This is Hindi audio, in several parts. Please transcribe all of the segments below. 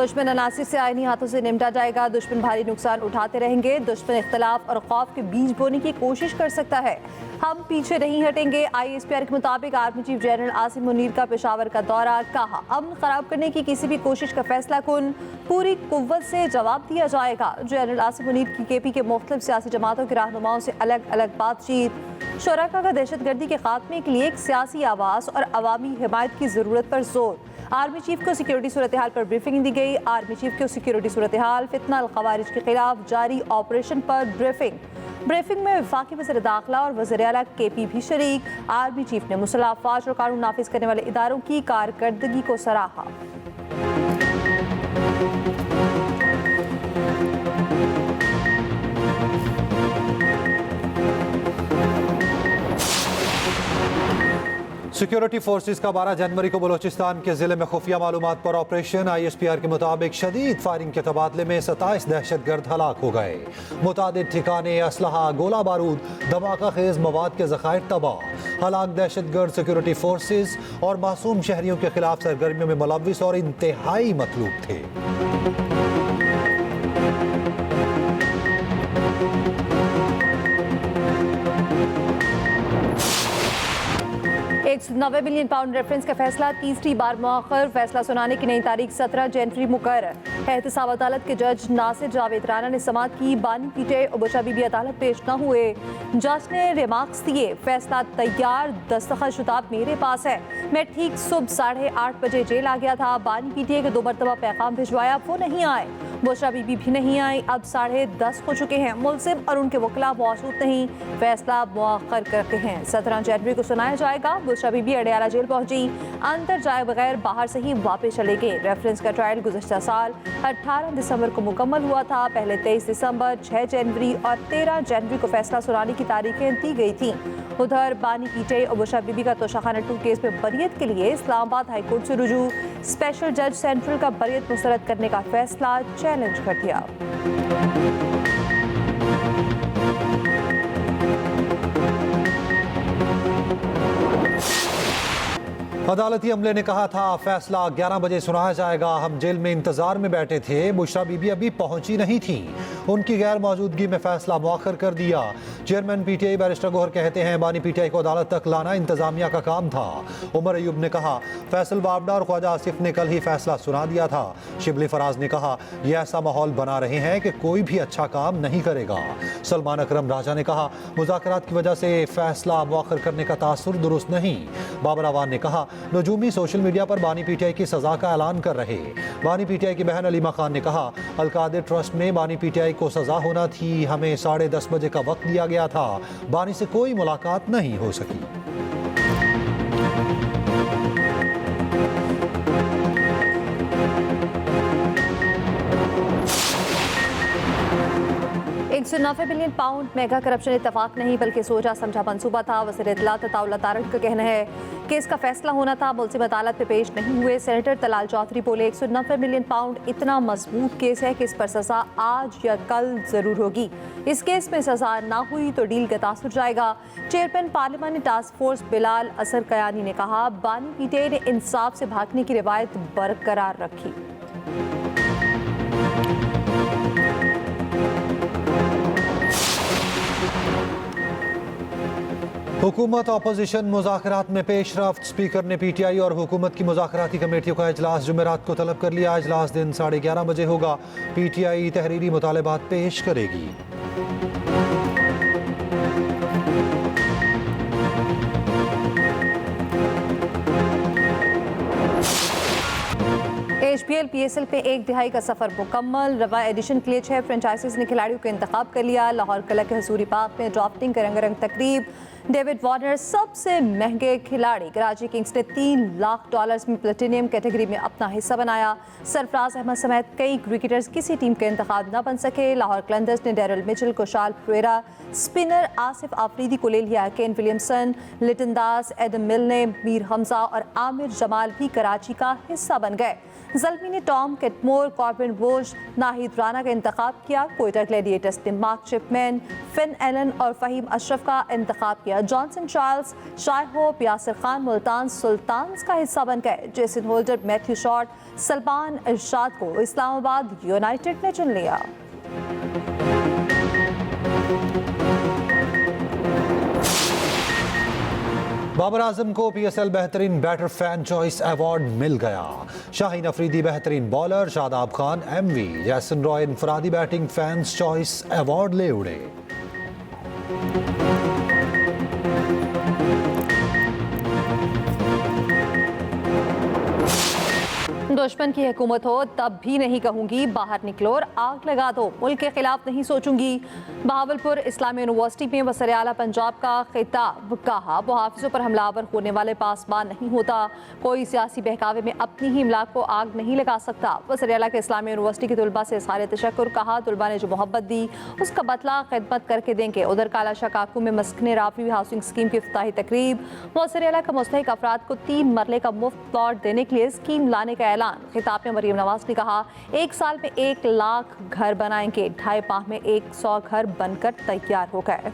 दुश्मन अनासिर से आईनी हाथों से निपटा जाएगा। दुश्मन भारी नुकसान उठाते रहेंगे। दुश्मन इख्तलाफ और खौफ के बीज बोने की कोशिश कर सकता है। हम पीछे नहीं हटेंगे। ISPR के मुताबिक army chief general Asim Munir का पेशावर का दौरा, कहा अमन खराब करने की किसी भी कोशिश का फैसला कुन पूरी कुव्वत से जवाब दिया जाएगा। जनरल आसिम मुनीर की KP के मुख्तलिफ सियासी जमातों के रहनुमाओं से अलग अलग बातचीत। शोरका का दहशतगर्दी के खात्मे के लिए एक सियासी आवाज़ और अवामी हिमायत की ज़रूरत पर जोर। आर्मी चीफ को सिक्योरिटी सूरत हाल पर ब्रीफिंग दी गई। आर्मी चीफ को सिक्योरिटी सूरत हाल, फितना अल खवारिज के खिलाफ जारी ऑपरेशन पर ब्रीफिंग में वफाकी वज़ीर दाखिला और वज़ीर आला KP भी शरीक। आर्मी चीफ ने मुसल्लह अफवाज और कानून नाफिज करने वाले इदारों की कारकर्दगी को सराहा। सिक्योरिटी फोर्सेस का 12 जनवरी को बलोचिस्तान के जिले में खुफिया मालूमात पर ऑपरेशन। ISPR के मुताबिक शदीद फायरिंग के तबादले में 27 दहशतगर्द हलाक हो गए। मुतादिद ठिकाने, असलहा, गोला बारूद, धमाका खेज मवाद के ज़खायर तबाह। हलाक दहशतगर्द सिक्योरिटी फोर्सेस और मासूम शहरियों के खिलाफ सरगर्मियों में मुलव्विस और इंतहाई मतलूब थे। 190 बिलियन पाउंड रेफरेंस का फैसला तीसरी बार मौखर। फैसला सुनाने की नई तारीख 17 जनवरी मुकर्रर। एहतसाब अदालत के जज नासिर जावेद राना ने समाअत की। बानी पीटे उबशा बीबी अदालत पेश न हुए। जज ने रिमार्क्स दिए, फैसला तैयार, दस्तखत शुदा मेरे पास है। मैं ठीक सुबह 8:30 बजे जेल आ गया था। बानी पीटे के 2 मरतबा पैगाम भिजवाया, वो नहीं आए। बुशरा बीबी भी नहीं आई। अब 10:30 हो चुके हैं। मुलजिम और उनके वकला मौजूद नहीं। फैसला मुअख्खर करते हैं। 17 जनवरी को सुनाया जाएगा। बुशरा बीबी अडयाला जेल पहुंची, अंदर जाए बगैर बाहर से ही वापस चले गए। रेफरेंस का ट्रायल गुज़श्ता साल 18 दिसंबर को मुकम्मल हुआ था। पहले 23 दिसंबर, 6 जनवरी और 13 जनवरी को फैसला सुनाने की तारीखें दी गई थी। उधर बानी पीटे और बुशरा बीबी का तोशाखाना 2 केस में बरियत के लिए इस्लामाबाद हाईकोर्ट से रुजू। स्पेशल जज सेंट्रल का बरियत मुस्तरद करने का फैसला चैलेंज कर दिया। अदालती अमले ने कहा था फैसला 11 बजे सुनाया जाएगा। हम जेल में इंतजार में बैठे थे। बुशरा बीबी अभी पहुंची नहीं थी। उनकी गैर मौजूदगी में फैसला मुअख्खर कर दिया। चेयरमैन PTI बैरिस्टर गोहर कहते हैं बानी PTI को अदालत तक लाना इंतजामिया का काम था। उमर अयूब ने कहा फैसल बाबडा और ख्वाजा आसिफ ने कल ही फैसला सुना दिया था। शिबली फराज ने कहा यह ऐसा माहौल बना रहे हैं कि कोई भी अच्छा काम नहीं करेगा। सलमान अकरम राजा ने कहा मुज़ाकरात की वजह से फैसला मुअख्खर करने का तासुर दुरुस्त नहीं। बाबर अवान ने कहा नजूमी सोशल मीडिया पर बानी PTI की सजा का ऐलान कर रहे। बानी PTI की बहन अलीमा खान ने कहा अलकादिर ट्रस्ट में बानी PTI को सजा होना थी। हमें 10:30 बजे का वक्त दिया गया था। बानी से कोई मुलाकात नहीं हो सकी। £190 बिलियन पाउंड मेगा करप्शन इत्तफाक नहीं बल्कि सोचा समझा मंसूबा था। वज़ीर इत्तलात अताउल्लाह तारड़ का कहना है कि इसका फैसला होना था, मुल्ज़िम अदालत में पेश नहीं हुए। सेनेटर तलाल चौधरी बोले 190 बिलियन पाउंड इतना मजबूत केस है कि इस पर सजा आज या कल जरूर होगी। इस केस में सजा ना हुई तो डील का तासुर जाएगा। चेयरमैन पार्लिमानी टास्क फोर्स बिलाल असर कयानी ने कहा बानी PTI ने इंसाफ से भागने की रिवायत बरकरार रखी। हुकूमत अपोजिशन मुज़ाकरात में पेशरफ्त। स्पीकर ने PTI और हुकूमत की मुज़ाकराती कमेटियों का इजलास जुमेरात को तलब कर लिया। इजलास दिन 11:30 बजे होगा। PTI तहरीरी मुतालबात पेश करेगी। HPL PSL पे 1 दिहाई का सफर मुकम्मल। रवा एडिशन के लिए 6 फ्रेंचाइजीज ने खिलाड़ियों का इंतखाब कर लिया। लाहौर किला के हजूरी पार्क में ड्राफ्टिंग का रंगारंग तकरीब। डेविड वार्नर सबसे महंगे खिलाड़ी। कराची किंग्स ने $3 लाख में प्लेटिनियम कैटेगरी में अपना हिस्सा बनाया। सरफराज अहमद समेत कई क्रिकेटर्स किसी टीम के इंतखाब न बन सके। लाहौर कलंदर्स ने Daryl Mitchell, Kusal Perera, spinner Asif Afridi को ले लिया। Kane Williamson, Litton Das, Adam Milne, Mir Hamza और आमिर जमाल भी कराची का हिस्सा बन गए। जल्मी ने Tom Cadmore, Corbin Bosch, Nahid Rana का इंतखाब किया। कोयटा ग्लैडिएटर्स ने मार्क चिपमैन, फिन एलन और फहीम अशरफ का इंतखाब किया। किया। Johnson Charles, Shai Hope, Yasir Khan Multan Sultans का हिस्सा बन गए। Jason Holder, Matthew Short, Salman Irshad को इस्लामाबाद यूनाइटेड ने चुन लिया। बाबर आजम को PSL बेहतरीन बैटर फैन चॉइस अवार्ड मिल गया। शाहीन अफरीदी बेहतरीन bowler, Shadab Khan MV, Jason Roy इनफरादी बैटिंग फैंस चॉइस अवार्ड ले उड़े। दुश्मन की हुकूमत हो तब भी नहीं कहूंगी बाहर निकलो और आग लगा दो, मुल्क के खिलाफ नहीं सोचूंगी। बहावलपुर इस्लामी यूनिवर्सिटी में वज़ीर आला पंजाब का खिताब। कहा, मुहाफिजों पर हमलावर होने वाले पासबान नहीं होता, कोई सियासी बहकावे में अपनी ही इमलाक को आग नहीं लगा सकता। वज़ीर आला के इस्लामी यूनिवर्सिटी के तलबा से इज़हार तशक्कुर। कहा, तलबा ने जो मोहब्बत दी उसका बदला खिदमत करके देंगे। उधर काला शाह काकू में मस्कने राफी हाउसिंग स्कीम की इफ्ताही तकरीब। वज़ीर आला का मुस्तहिक अफराद को 3 मरले का मुफ्त प्लॉट देने के लिए स्कीम लाने का ऐलान। खिताब में मरीम नवाज ने कहा, 1 साल में 1 लाख घर बनाएंगे, 2.5 माह में 100 घर बनकर तैयार हो गए।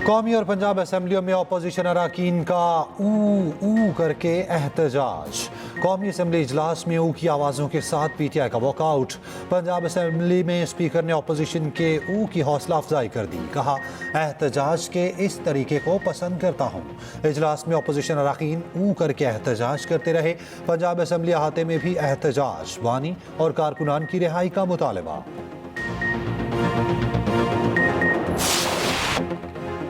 कौमी और पंजाब असेंबलियों में अपोजिशन अरकान का ऊ करके एहतजाज। कौमी असेंबली इजलास में ऊ की आवाज़ों के साथ PTI का वॉकआउट। पंजाब असेंबली में स्पीकर ने अपोजिशन के ऊ की हौसला अफजाई कर दी। कहा, एहतजाज के इस तरीके को पसंद करता हूँ। इजलास में अपोजिशन अरकान ऊ करके एहतजाज करते रहे। पंजाब असेंबली अहाते में भी एहतजाज, बानी और कारकुनान की रिहाई का मुतालबा।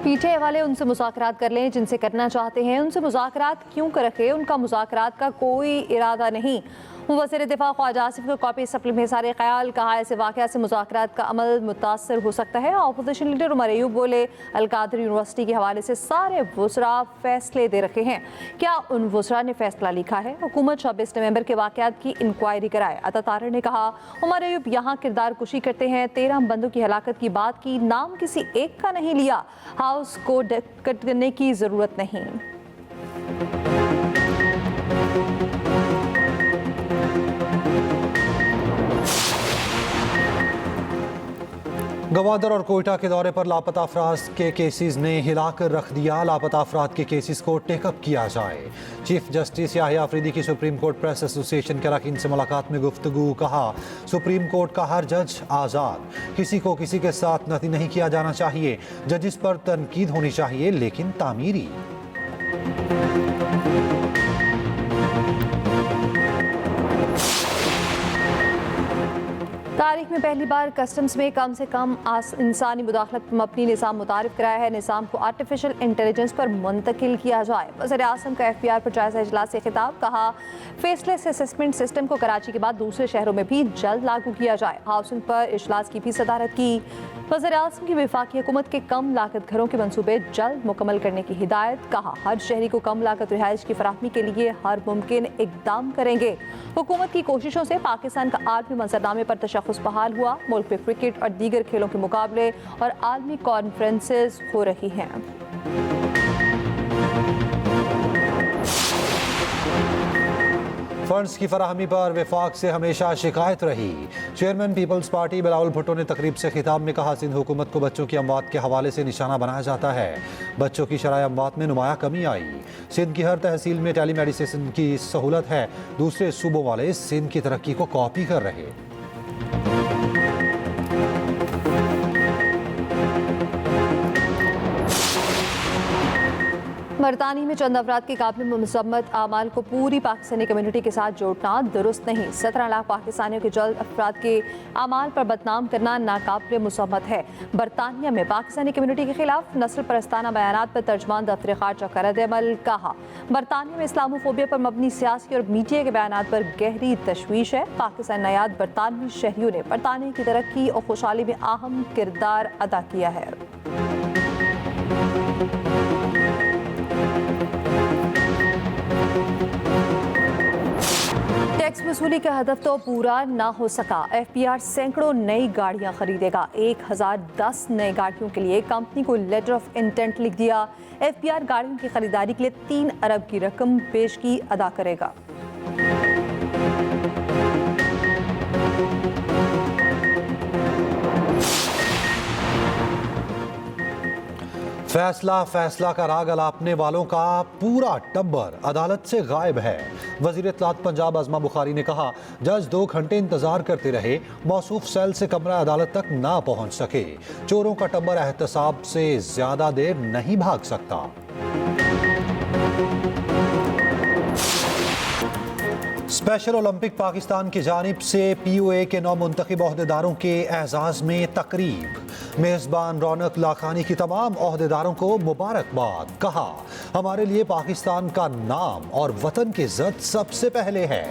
PTI वाले उनसे मुज़ाकरात कर लें जिनसे करना चाहते हैं, उनसे मुज़ाकरात क्यों कर रखे, उनका मुज़ाकरात का कोई इरादा नहीं। वज़ीर दिफा ख्वाजा आसिफ को कॉपी सप्ली में सारे ख्याल। कहा, ऐसे वाक़या से मुज़ाकरात का अमल मुतासर हो सकता है। अपोजिशन लीडर उमर अयूब बोले, अलकादर यूनिवर्सिटी के हवाले से सारे वुज़रा फैसले दे रखे हैं, क्या उन वुज़रा ने फैसला लिखा है? हुकूमत 26 नवंबर के वाक़यात की इंक्वायरी कराए। अता तारर ने कहा, उमर अयूब यहाँ किरदार कुशी करते हैं। 13 बंदों की हलाकत की बात की, नाम किसी एक का नहीं लिया। हाउस को कट करने की ज़रूरत नहीं। गवादर और कोयटा के दौरे पर लापता अफराद के केसेस ने हिलाकर रख दिया। लापता अफराद के केसेस को टेकअप किया जाए। चीफ जस्टिस याहिया अफरीदी की सुप्रीम कोर्ट प्रेस एसोसिएशन के अरकान से मुलाकात में गुफ्तगू। कहा, सुप्रीम कोर्ट का हर जज आज़ाद, किसी को किसी के साथ नती नहीं किया जाना चाहिए। जजिस पर तनकीद होनी चाहिए लेकिन तामीरी। तारीख में पहली बार कस्टम्स में कम से कम इंसानी मुदाखलत पर मबनी निज़ाम मुतारिफ कराया है। निज़ाम को आर्टिफिशियल इंटेलिजेंस पर मुंतकिल किया जाए। वज़ीर आज़म का FPR पर जायज़ा इजलास से खिताब। कहा, फेसलेस असेसमेंट सिस्टम को कराची के बाद दूसरे शहरों में भी जल्द लागू किया जाए। हाउसिंग पर इजलास की भी सदारत की। वज़ीर आज़म की वफाकी हुकूमत के कम लागत घरों के मंसूबे जल्द मुकम्मल करने की हिदायत। कहा, हर शहरी को कम लागत रिहाइश की फराहमी के लिए हर मुमकिन इकदाम करेंगे। हुकूमत की कोशिशों से पाकिस्तान का आलमी मंजरनामे पर तशख़्ख़ुस बहाल हुआ। मुल्क में क्रिकेट और दीगर खेलों के मुकाबले और आलमी कॉन्फ्रेंसेस हो रही हैं। फंड्स की फराहमी पर वफाक से हमेशा शिकायत रही। Chairman Peoples Party Bilawal Bhutto ने तकरीब से खिताब में कहा, सिंध हुकूमत को बच्चों की अमवात के हवाले से निशाना बनाया जाता है। बच्चों की शरह अमवात में नुमाया कमी आई। सिंध की हर तहसील में टेली मेडिसिन की सहूलत है। दूसरे सूबों वाले सिंध की तरक्की को कॉपी कर रहे। बरतानी में चंद अफराद के काबिल मजम्मत आमाल को पूरी पाकिस्तानी कम्युनिटी के साथ जोड़ना दुरुस्त नहीं। 17 लाख पाकिस्तानियों के जल्द अफराद के आमाल पर बदनाम करना नाकाबिल मुसम्मत है। बरतानिया में पाकिस्तानी कम्युनिटी के खिलाफ नस्ल परस्ताना बयानात पर तर्जमान दफ्तर खारजा का रद्द-ए-अमल। कहा, बरतानिया में इस्लामोफोबिया पर मबनी सियासी और मीडिया के बयानात पर गहरी तशवीश है। पाकिस्तान नयाद बरतानवी शहरियों ने बरतानिया की तरक्की और खुशहाली में अहम किरदार अदा किया है। टैक्स वसूली का हदफ तो पूरा ना हो सका। FPR सैकड़ों नई गाड़ियां खरीदेगा। 1010 नई गाड़ियों के लिए कंपनी को लेटर ऑफ इंटेंट लिख दिया। FPR गाड़ियों की खरीदारी के लिए 3 अरब की रकम पेशगी अदा करेगा। फैसला फैसला का राग अलापने वालों का पूरा टब्बर अदालत से गायब है। वजीर इत्तलात पंजाब अज़मा बुखारी ने कहा, जज 2 घंटे इंतजार करते रहे, मौसूफ सेल से कमरा अदालत तक ना पहुंच सके। चोरों का टब्बर एहतसाब से ज्यादा देर नहीं भाग सकता। स्पेशल ओलंपिक पाकिस्तान की जानिब से POA के 9 मुंतखब ओहदेदारों के एजाज में तकरीब। मेज़बान रौनक लाखानी की तमाम ओहदेदारों को मुबारकबाद। कहा, हमारे लिए पाकिस्तान का नाम और वतन की इज्जत सबसे पहले है।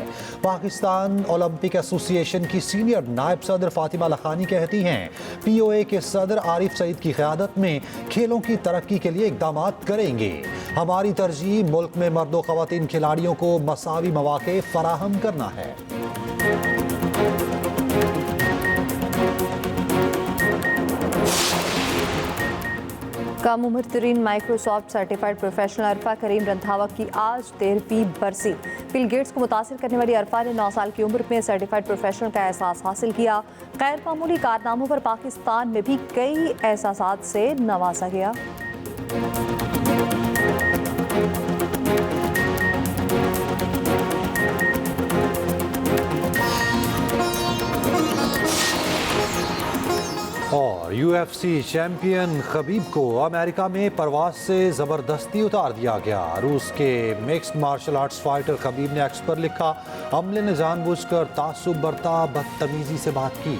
पाकिस्तान ओलंपिक एसोसिएशन की सीनियर नायब सदर फातिमा लाखानी कहती हैं, POA के सदर आरिफ सईद की क़यादत में खेलों की तरक्की के लिए इक़दाम करेंगे। हमारी तरजीह मुल्क में मर्द व ख़वातीन खिलाड़ियों को मसावी मौक़े फराहम करना है। कम उम्र तरीन माइक्रोसॉफ्ट सर्टिफाइड प्रोफेशनल अरफा करीम रंधावा की आज 13वीं बरसी। बिल गेट्स को मुतासिर करने वाली अरफा ने 9 साल की उम्र में सर्टिफाइड प्रोफेशनल का एहसास हासिल किया। गैर मामूली कारनामों पर पाकिस्तान में भी कई एहसासात से नवाजा गया। और UFC चैंपियन खबीब को अमेरिका में परवाज से ज़बरदस्ती उतार दिया गया। रूस के mixed martial arts fighter Khabib ने एक्स पर लिखा, अमले ने जानबूझकर तासुब बरता, बदतमीजी से बात की।